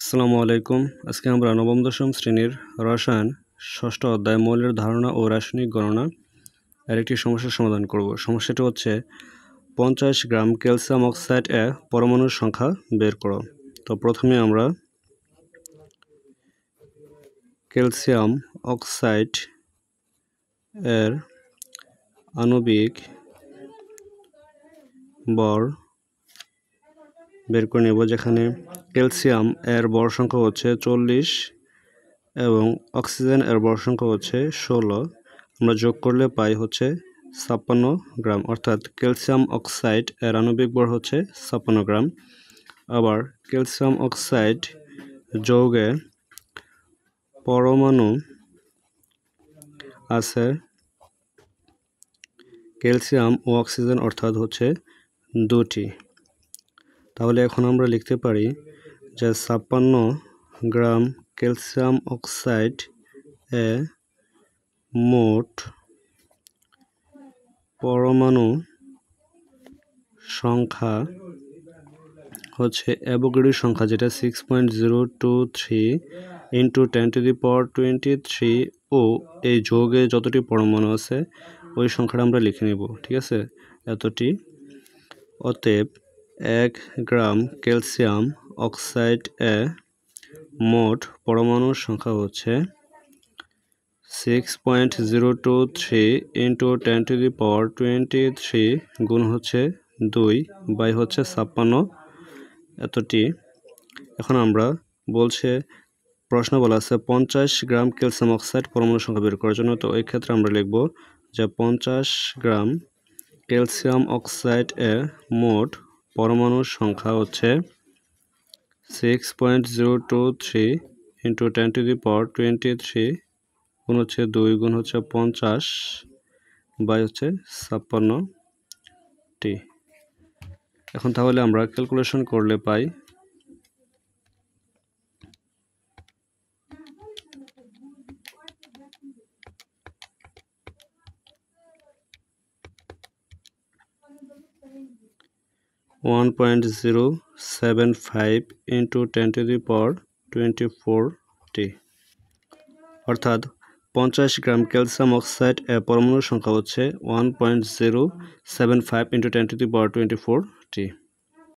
আসসালামু আলাইকুম। আজকে আমরা নবম দশম শ্রেণীর রসায়ন ষষ্ঠ অধ্যায় মৌলের ধারণা ও রাসায়নিক গণনা এর একটি সমস্যার সমাধান করব। সমস্যাটি হচ্ছে 50 গ্রাম ক্যালসিয়াম অক্সাইড এ পরমাণুর সংখ্যা বের করো। তো প্রথমে আমরা ক্যালসিয়াম অক্সাইড এর আণবিক ভর বের করে নেব, যেখানে ক্যালসিয়াম এর ভর সংখ্যা হচ্ছে 40 এবং অক্সিজেন এর ভর সংখ্যা হচ্ছে 16। আমরা যোগ করলে পাই হচ্ছে 56 গ্রাম, অর্থাৎ ক্যালসিয়াম অক্সাইড এর আণবিক ভর হচ্ছে 56 গ্রাম। আবার ক্যালসিয়াম অক্সাইড যৌগে পরমাণু আছে ক্যালসিয়াম ও অক্সিজেন, অর্থাৎ হচ্ছে দুটি। তাহলে এখন আমরা লিখতে পারি যে 56 গ্রাম ক্যালসিয়াম অক্সাইড এ মোট পরমাণু সংখ্যা হচ্ছে অ্যাভোগাড্রোর সংখ্যা, যেটা 6.023 ইন্টু 10⁻23 ও এই যৌগে যতটি পরমাণু আছে ওই সংখ্যাটা আমরা লিখে নেব, ঠিক আছে, এতটি। অতএব 1 গ্রাম ক্যালসিয়াম অক্সাইড এ মোট পরমাণুর সংখ্যা হচ্ছে 6.023 ইন্টু 10⁻23 গুণ হচ্ছে 2 বাই হচ্ছে 56 এতটি। এখন আমরা বলছে প্রশ্ন বলা আছে 50 গ্রাম ক্যালসিয়াম অক্সাইড পরমাণুর সংখ্যা বের করার জন্য। তো এই ক্ষেত্রে আমরা লিখব যে 50 গ্রাম ক্যালসিয়াম অক্সাইড এ মোট পরমাণুর সংখ্যা হচ্ছে 6.023 ইন্টু 10⁻23 গুণ হচ্ছে 2 গুণ হচ্ছে 50 বাই হচ্ছে 56টি। এখন তাহলে আমরা ক্যালকুলেশন করলে পাই 1.075 ইন্টু 10⁻24টি, অর্থাৎ 50 গ্রাম ক্যালসিয়াম অক্সাইড এর পরমাণুর সংখ্যা হচ্ছে 1.075 ইন্টু 10⁻24টি।